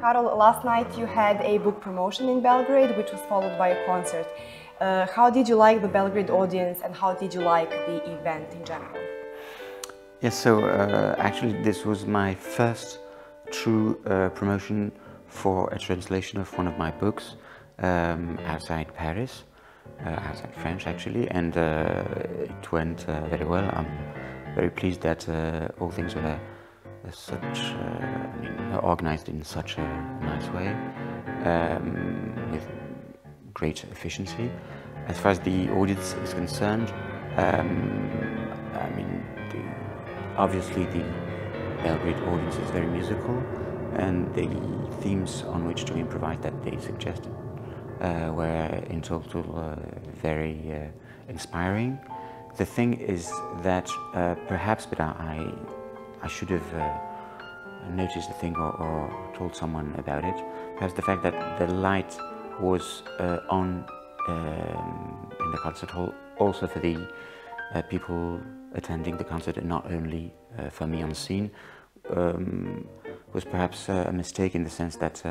Karol, last night you had a book promotion in Belgrade, which was followed by a concert. How did you like the Belgrade audience and how did you like the event in general? Yes, so actually this was my first true promotion for a translation of one of my books outside Paris, outside France actually, and it went very well. I'm very pleased that all things were organized in such a nice way, with great efficiency. As far as the audience is concerned, obviously the Belgrade audience is very musical, and the themes on which to improvise that they suggested were in total very inspiring. The thing is that perhaps, but I should have noticed the thing or told someone about it. Perhaps the fact that the light was on in the concert hall also for the people attending the concert and not only for me on scene was perhaps a mistake, in the sense that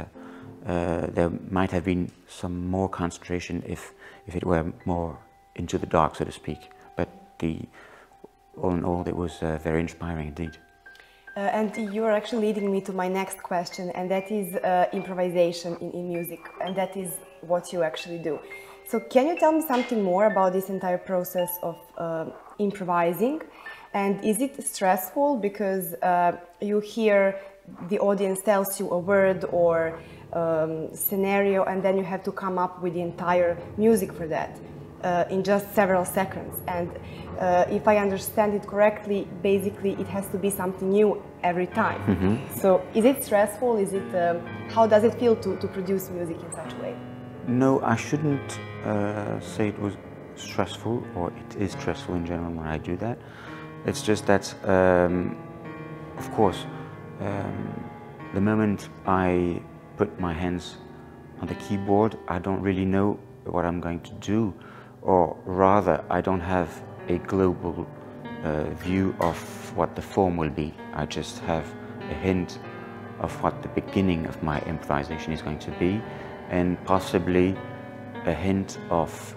there might have been some more concentration if it were more into the dark, so to speak. But all in all, it was very inspiring indeed. And you are actually leading me to my next question, and that is improvisation in music, and that is what you actually do. So can you tell me something more about this entire process of improvising? And is it stressful because you hear the audience tells you a word or scenario, and then you have to come up with the entire music for that in just several seconds? And if I understand it correctly, basically it has to be something new every time. Mm-hmm. So is it stressful? Is it how does it feel to produce music in such a way? No, I shouldn't say it was stressful, or it is stressful in general when I do that. It's just that, of course, the moment I put my hands on the keyboard, I don't really know what I'm going to do, or rather, I don't have a global view of what the form will be. I just have a hint of what the beginning of my improvisation is going to be, and possibly a hint of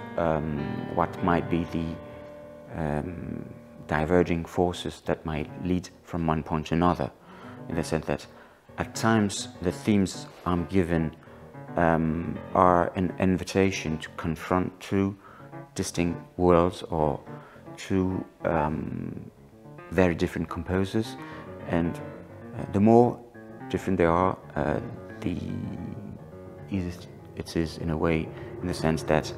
what might be the diverging forces that might lead from one point to another, in the sense that at times the themes I'm given are an invitation to confront two distinct worlds or two very different composers, and the more different they are, the easier it is in a way, in the sense that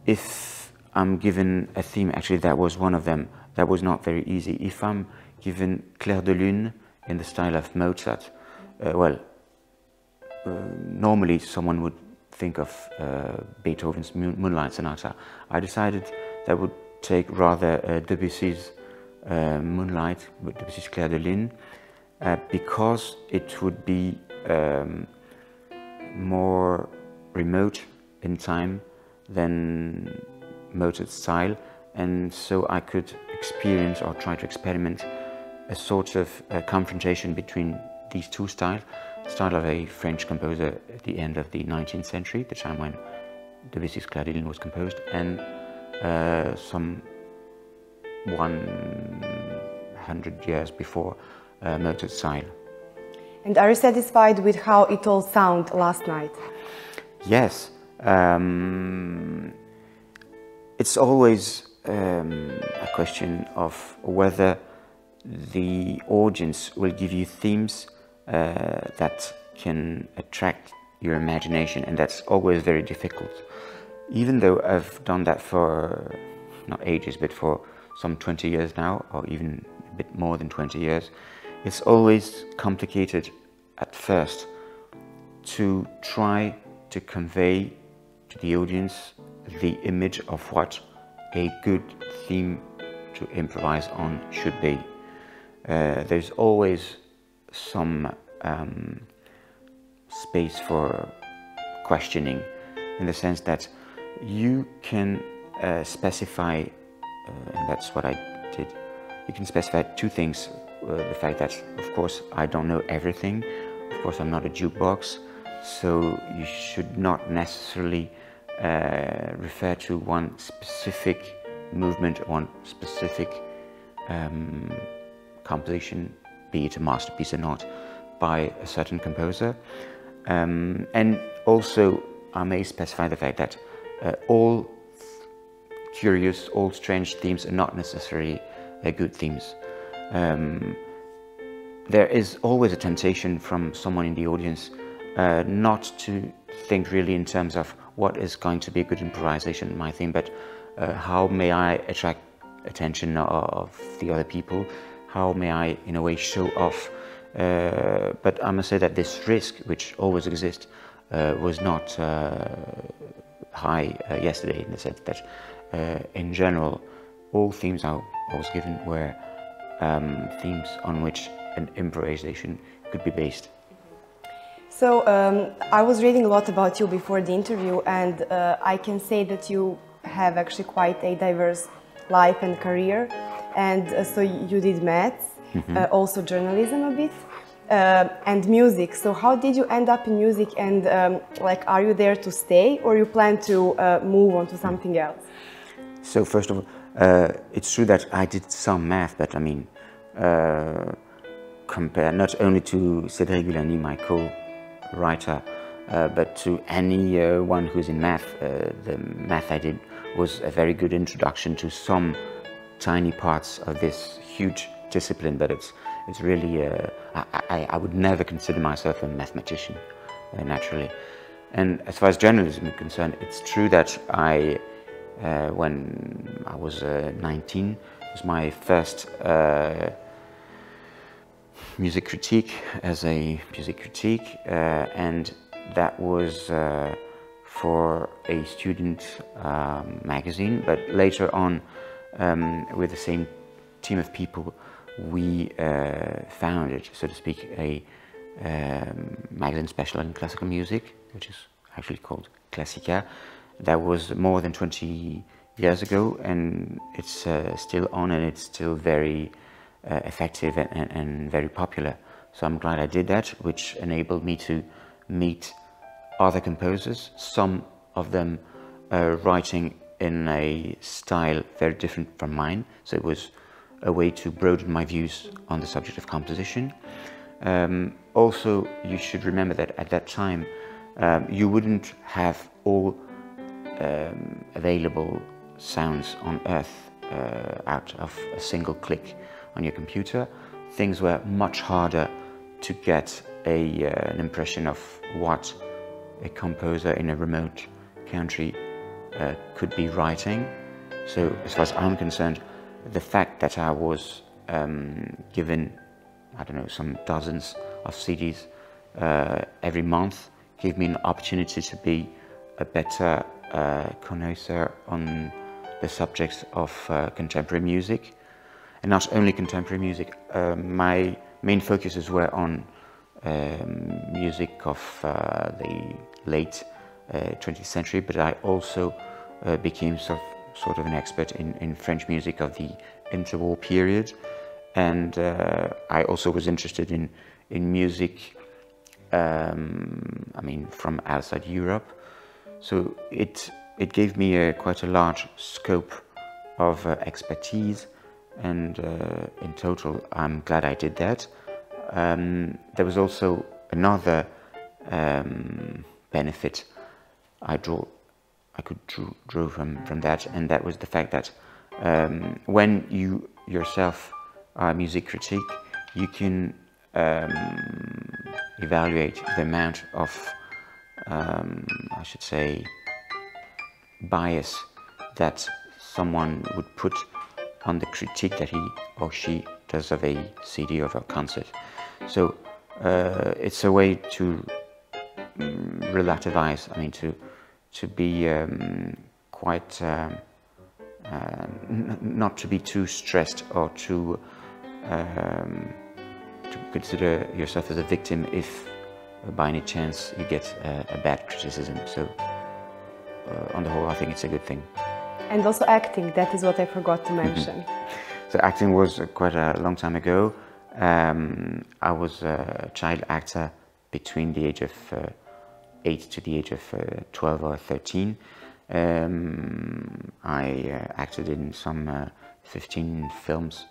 if I'm given a theme, actually that was one of them, that was not very easy. If I'm given Clair de Lune in the style of Mozart, normally someone would think of Beethoven's Moonlight Sonata. I decided that would take rather Debussy's Moonlight, with Debussy's Clair de Lune, because it would be more remote in time than Mozart's style, and so I could experience or try to experiment a sort of confrontation between these two styles. The style of a French composer at the end of the 19th century, the time when Debussy's Clair de Lune was composed, and some 100 years before Mozart's style. And are you satisfied with how it all sounded last night? Yes. It's always a question of whether the audience will give you themes that can attract your imagination, and that's always very difficult. Even though I've done that for, not ages, but for some 20 years now, or even a bit more than 20 years, it's always complicated at first to try to convey to the audience the image of what a good theme to improvise on should be. There's always some space for questioning, in the sense that you can specify, and that's what I did, you can specify two things. the fact that, of course, I don't know everything. Of course, I'm not a jukebox, so you should not necessarily refer to one specific movement, one specific composition, be it a masterpiece or not, by a certain composer. And also, I may specify the fact that all curious, all strange themes are not necessarily good themes. There is always a temptation from someone in the audience not to think really in terms of what is going to be a good improvisation in my theme, but how may I attract attention of the other people? How may I, in a way, show off? But I must say that this risk, which always exists, was not high yesterday, in the sense that, in general, all themes I was given were themes on which an improvisation could be based. So I was reading a lot about you before the interview, and I can say that you have actually quite a diverse life and career. And so you did maths, also journalism a bit, and music. So how did you end up in music, and like, are you there to stay, or you plan to move on to something else? So first of all, it's true that I did some math, but I mean, compared not only to Sederikom Vilanijem, my co-writer, but to anyone who's in math, the math I did was a very good introduction to some tiny parts of this huge discipline, but it's really, I would never consider myself a mathematician, naturally. And as far as journalism is concerned, it's true that when I was 19, it was my first music critique as a music critique, and that was for a student magazine. But later on, with the same team of people, we founded, so to speak, a magazine special in classical music, which is actually called Classica. That was more than 20 years ago, and it's still on, and it's still very effective and very popular. So I'm glad I did that, which enabled me to meet other composers, some of them writing in a style very different from mine. So it was a way to broaden my views on the subject of composition. Also, you should remember that at that time, you wouldn't have all available sounds on earth out of a single click on your computer. Things were much harder to get an impression of what a composer in a remote country could be writing. So as far as I'm concerned, the fact that I was given, I don't know, some dozens of CDs every month gave me an opportunity to be a better connoisseur on the subjects of contemporary music. And not only contemporary music, my main focuses were on music of the late 20th century, but I also became sort of an expert in French music of the interwar period, and I also was interested in music, I mean, from outside Europe. So it gave me quite a large scope of expertise, and in total, I'm glad I did that. There was also another benefit I could draw from that, and that was the fact that when you yourself are a music critic, you can evaluate the amount of, I should say, bias that someone would put on the critique that he or she does of a CD or of a concert. So it's a way to relativize, I mean, to be quite, not to be too stressed or to consider yourself as a victim if by any chance you get a bad criticism. So on the whole, I think it's a good thing. And also acting, that is what I forgot to mention. So acting was quite a long time ago. I was a child actor between the age of 8 to the age of 12 or 13. I acted in some 15 films,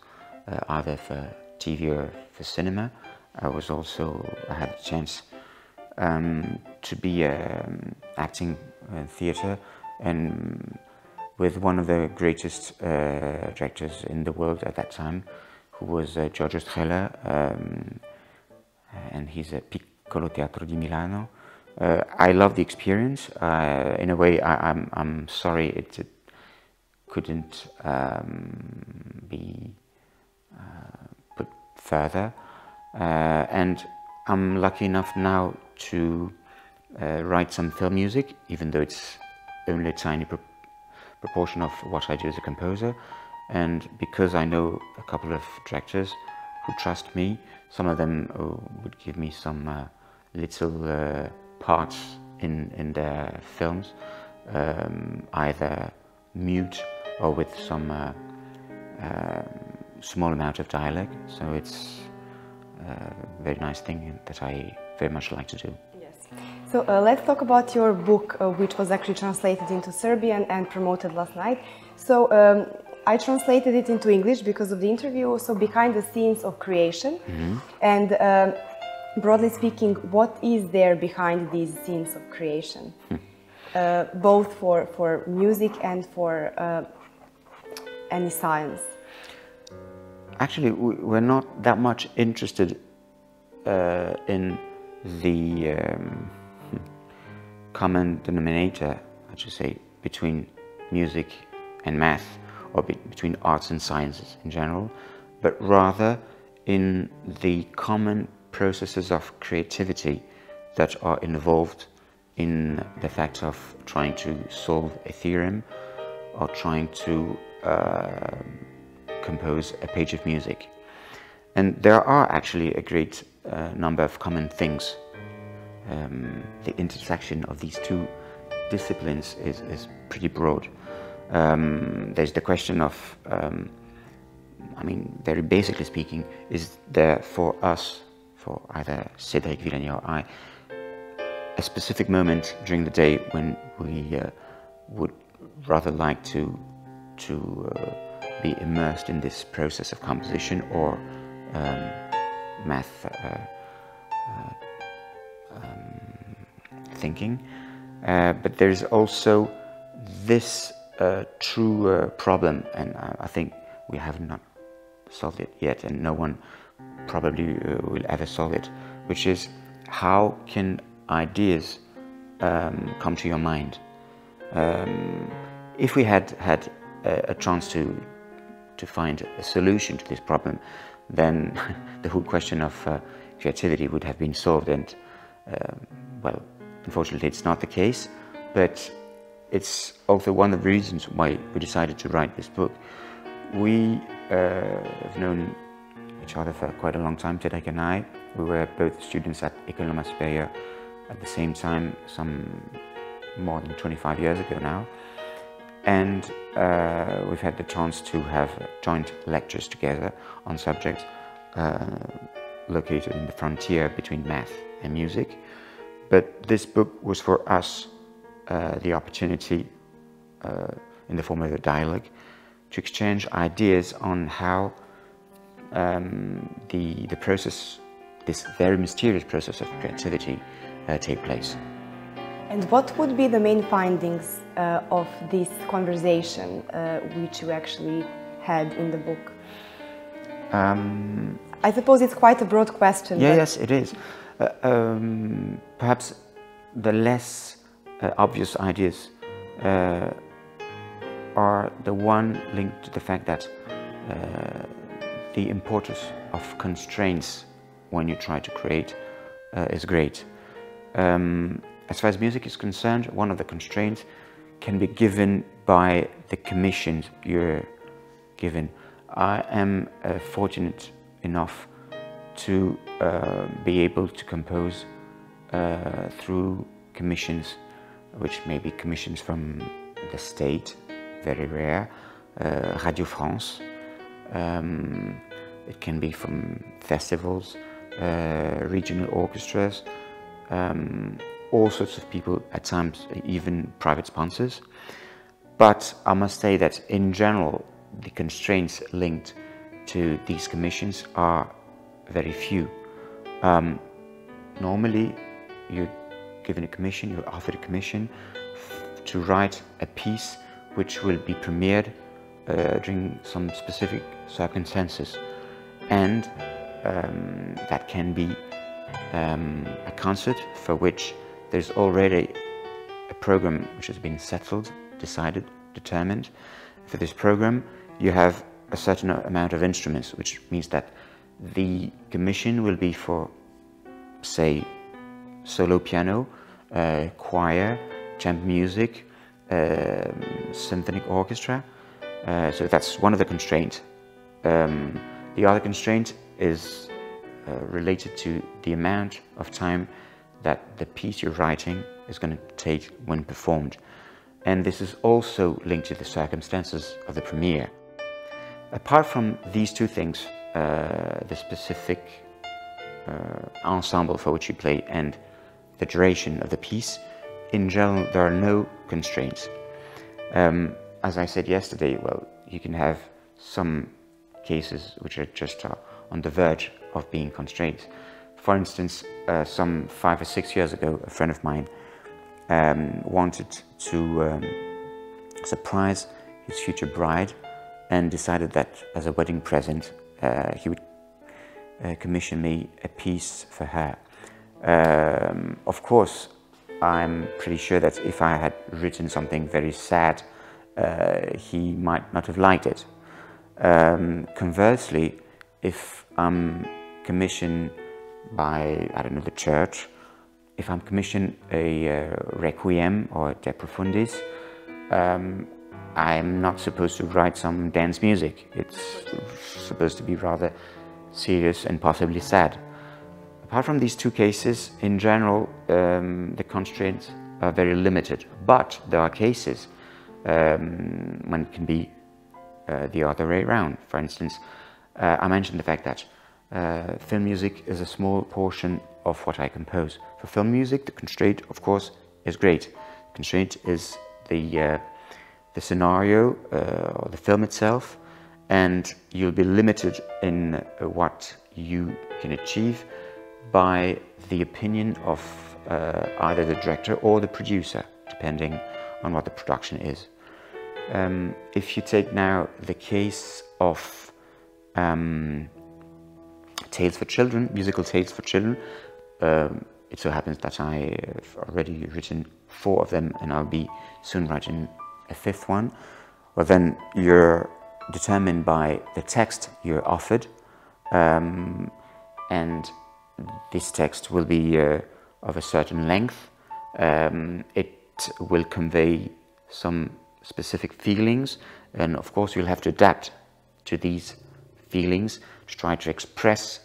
either for TV or for cinema. I had a chance to be acting in theatre, and with one of the greatest directors in the world at that time, who was Giorgio Strehler, and he's a Piccolo Teatro di Milano. I love the experience. In a way, I'm sorry it couldn't be put further, and I'm lucky enough now to write some film music, even though it's only a tiny proportion of what I do as a composer. And because I know a couple of directors who trust me, some of them would give me some little parts in their films, either mute or with some small amount of dialogue. So it's a very nice thing that I very much like to do. Yes. So let's talk about your book, which was actually translated into Serbian and promoted last night. So I translated it into English because of the interview. So behind the scenes of creation, and broadly speaking, what is there behind these scenes of creation, both for music and for any science? Actually, we're not that much interested in the common denominator, I should say, between music and math, or between arts and sciences in general, but rather in the common processes of creativity that are involved in the fact of trying to solve a theorem or trying to compose a page of music. And there are actually a great number of common things. The intersection of these two disciplines is pretty broad. There's the question of, I mean, very basically speaking, is there for us, for either Sêderikom Vilanijem or I, a specific moment during the day when we would rather like to be immersed in this process of composition or math thinking, but there's also this true problem, and I think we have not solved it yet, and no one probably will ever solve it, which is how can ideas come to your mind? If we had a chance to find a solution to this problem, then the whole question of creativity would have been solved, and well, unfortunately it's not the case, but it's also one of the reasons why we decided to write this book. We have known each other for quite a long time, Sêderikom and I. We were both students at École Normale Supérieure at the same time, some more than 25 years ago now. And we've had the chance to have joint lectures together on subjects located in the frontier between math and music. But this book was for us the opportunity, in the form of a dialogue, to exchange ideas on how the process, this very mysterious process of creativity, take place. And what would be the main findings of this conversation which you actually had in the book? I suppose it's quite a broad question. Yeah, yes, it is. Perhaps the less obvious ideas are the one linked to the fact that the importance of constraints when you try to create is great. As far as music is concerned, one of the constraints can be given by the commissions you're given. I am fortunate enough to be able to compose through commissions, which may be commissions from the state, very rare, Radio France, it can be from festivals, regional orchestras, all sorts of people, at times even private sponsors. But I must say that in general, the constraints linked to these commissions are very few. Normally, you're given a commission, you're offered a commission to write a piece which will be premiered during some specific circumstances. And that can be a concert for which there's already a program which has been settled, decided, determined. For this program, you have a certain amount of instruments, which means that the commission will be for, say, solo piano, choir, chamber music, symphonic orchestra. So that's one of the constraints. The other constraint is related to the amount of time that the piece you're writing is going to take when performed. And this is also linked to the circumstances of the premiere. Apart from these two things, the specific ensemble for which you play and the duration of the piece, in general there are no constraints. As I said yesterday, well, you can have some cases which are just on the verge of being constrained. For instance, some 5 or 6 years ago, a friend of mine wanted to surprise his future bride and decided that as a wedding present he would commission me a piece for her. Of course, I'm pretty sure that if I had written something very sad, he might not have liked it. Conversely, if I'm commissioned by, I don't know, the church, if I'm commissioned a requiem or de profundis, I'm not supposed to write some dance music. It's supposed to be rather serious and possibly sad. Apart from these two cases, in general, the constraints are very limited. But there are cases when it can be the other way around. For instance, I mentioned the fact that film music is a small portion of what I compose. For film music, the constraint, of course, is great. The constraint is the scenario or the film itself, and you'll be limited in what you can achieve by the opinion of either the director or the producer, depending on what the production is. If you take now the case of tales for children, musical tales for children, it so happens that I have already written 4 of them and I'll be soon writing a 5th one. Well, then you're determined by the text you're offered, and this text will be of a certain length. It will convey some specific feelings, and of course you'll have to adapt to these feelings to try to express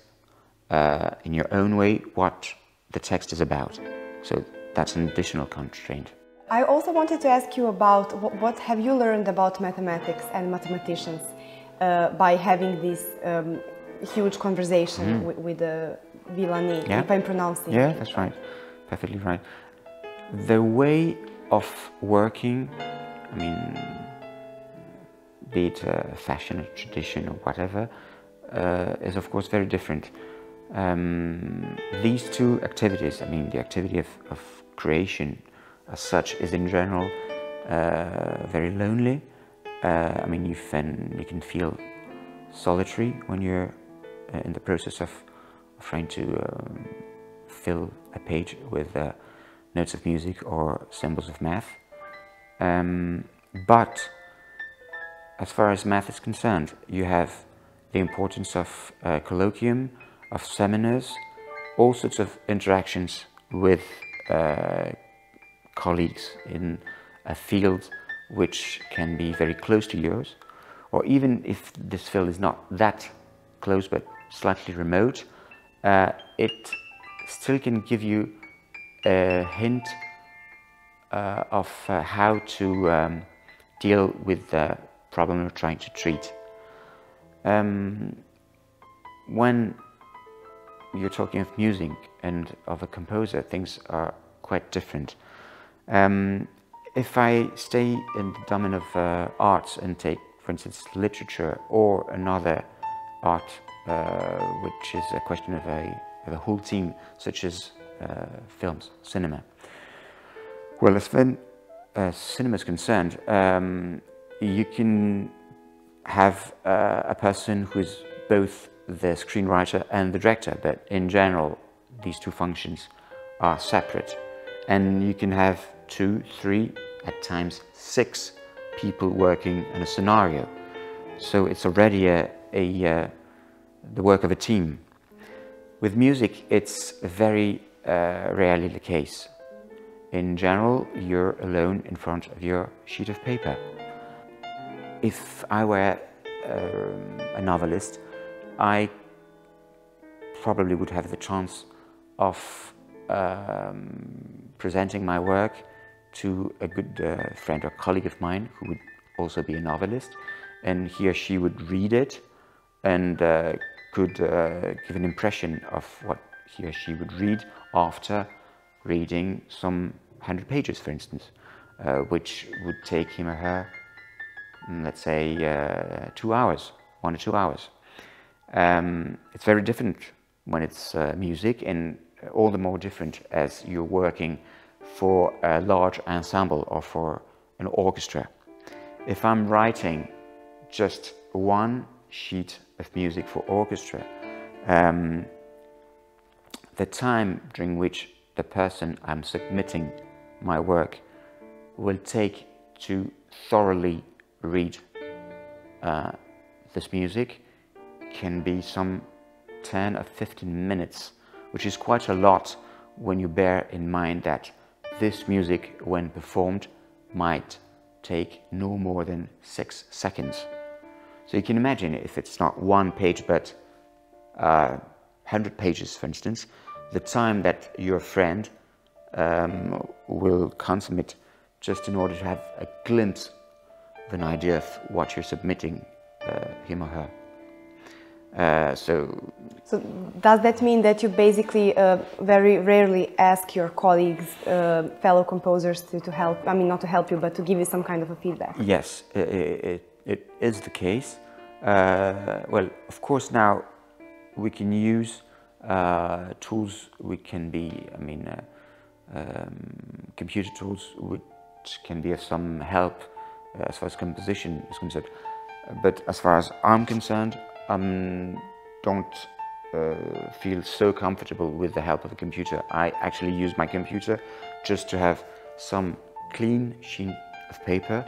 in your own way what the text is about. So that's an additional constraint. I also wanted to ask you about what have you learned about mathematics and mathematicians by having this huge conversation with Vilanijem, if I'm pronouncing it. Yeah, that's right. Perfectly right. The way of working, I mean, be it fashion or tradition or whatever, is of course very different. These two activities, I mean, the activity of creation as such is in general very lonely. I mean, you can feel solitary when you're in the process of trying to fill a page with notes of music or symbols of math. But as far as math is concerned, you have the importance of colloquium, of seminars, all sorts of interactions with colleagues in a field which can be very close to yours, or even if this field is not that close but slightly remote, it still can give you a hint of how to deal with the problem you're trying to treat. when you're talking of music and of a composer, things are quite different. If I stay in the domain of arts and take, for instance, literature or another art, which is a question of a whole team, such as films, cinema. Well, as far as cinema is concerned, you can have a person who is both the screenwriter and the director, but in general, these two functions are separate. And you can have 2, 3, at times 6 people working in a scenario. So it's already the work of a team. With music, it's very rarely the case. In general, you're alone in front of your sheet of paper. If I were a novelist, I probably would have the chance of presenting my work to a good friend or colleague of mine who would also be a novelist, and he or she would read it and could give an impression of what he or she would read after reading some 100 pages, for instance, which would take him or her, let's say, 2 hours, 1 or 2 hours. It's very different when it's music, and all the more different as you're working for a large ensemble or for an orchestra. If I'm writing just one sheet of music for orchestra, the time during which the person I'm submitting my work will take to thoroughly read this music can be some 10 or 15 minutes, which is quite a lot when you bear in mind that this music, when performed, might take no more than 6 seconds. So you can imagine, if it's not 1 page but 100 pages, for instance, the time that your friend will consummate just in order to have a glimpse of an idea of what you're submitting him or her. So does that mean that you basically very rarely ask your colleagues, fellow composers to help, I mean not to help you, but to give you some kind of a feedback? Yes, it is the case. Well, of course now we can use tools, we can be, I mean, computer tools which can be of some help as far as composition is concerned. But as far as I'm concerned, don't feel so comfortable with the help of a computer. I actually use my computer just to have some clean sheet of paper,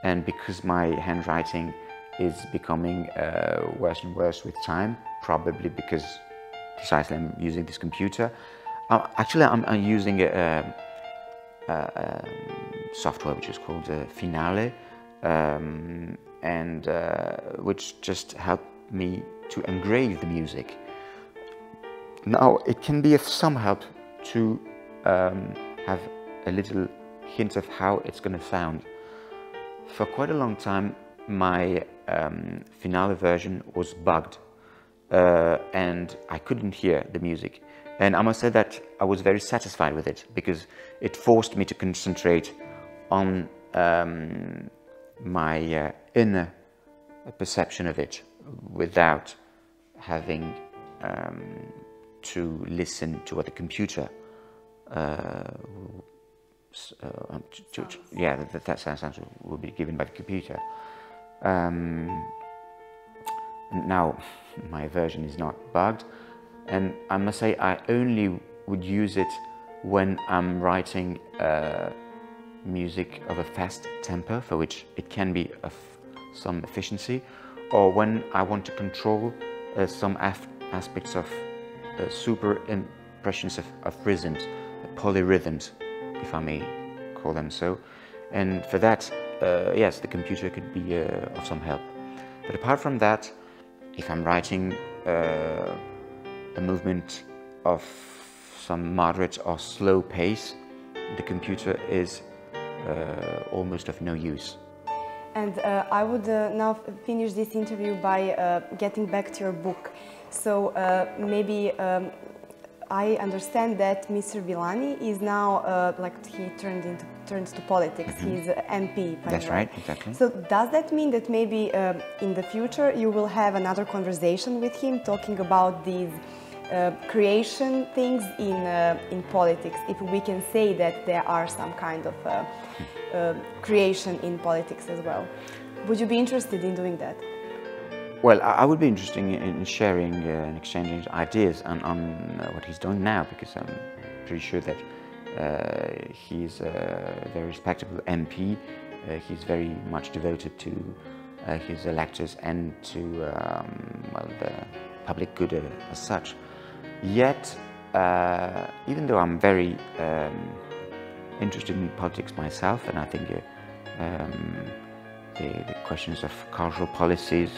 and because my handwriting is becoming worse and worse with time, probably because precisely I'm using this computer. Actually, I'm using a software which is called Finale, and which just helped me to engrave the music. Now, it can be of some help to have a little hint of how it's going to sound. For quite a long time, my Finale version was bugged, and I couldn't hear the music. And I must say that I was very satisfied with it, because it forced me to concentrate on my inner perception of it, without having to listen to what the computer that sounds will be given by the computer. Now my version is not bugged, and I must say I only would use it when I'm writing music of a fast tempo, for which it can be of some efficiency, or when I want to control some aspects of super impressions of rhythms, polyrhythms, if I may call them so. And for that, yes, the computer could be of some help. But apart from that, if I'm writing a movement of some moderate or slow pace, the computer is almost of no use. And I would now finish this interview by getting back to your book. So maybe I understand that Mr. Vilani is now, like he turned to politics. He's MP. That's right, exactly. So does that mean that maybe in the future you will have another conversation with him talking about these creation things in politics, if we can say that there are some kind of creation in politics as well? Would you be interested in doing that? Well, I would be interested in sharing and exchanging ideas on what he's doing now, because I'm pretty sure that he's a very respectable MP. He's very much devoted to his electors and to well, the public good as such. Yet, even though I'm very interested in politics myself, and I think the questions of cultural policies,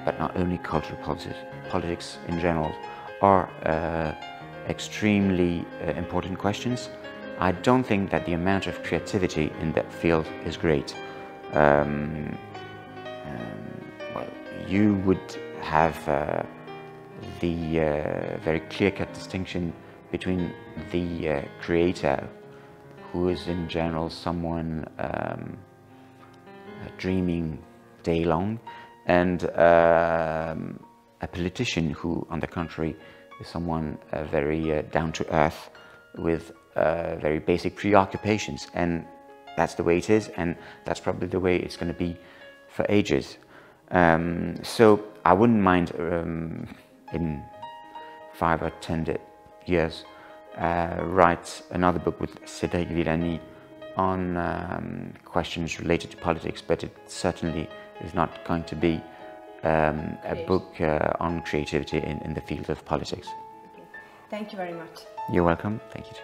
but not only cultural policies, politics in general, are extremely important questions. I don't think that the amount of creativity in that field is great. Well, you would have the very clear-cut distinction between the creator, who is in general someone dreaming day long, and a politician who, on the contrary, is someone very down-to-earth with very basic preoccupations. And that's the way it is, and that's probably the way it's going to be for ages. So I wouldn't mind in 5 or 10 years write another book with Sederikom Vilanijem on questions related to politics, but it certainly is not going to be a book on creativity in the field of politics. Okay. Thank you very much. You're welcome. Thank you.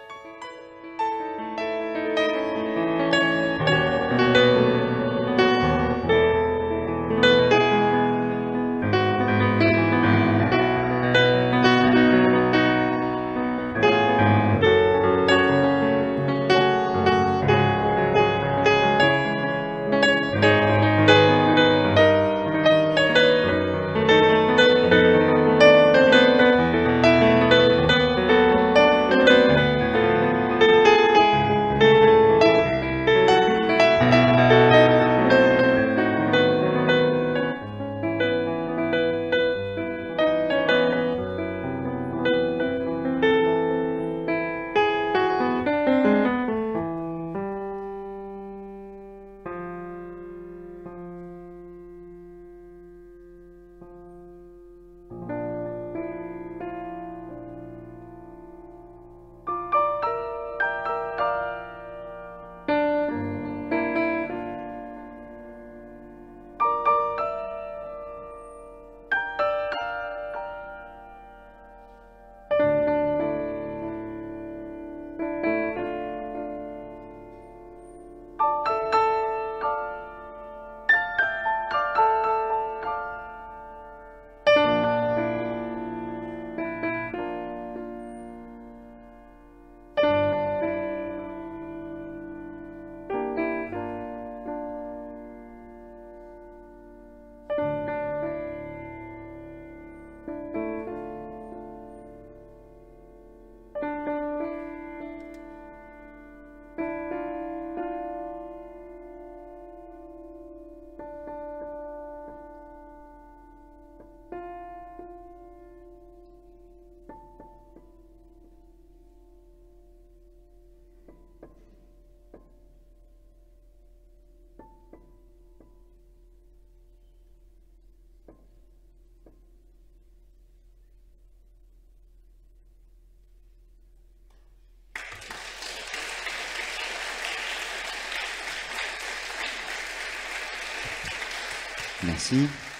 Merci.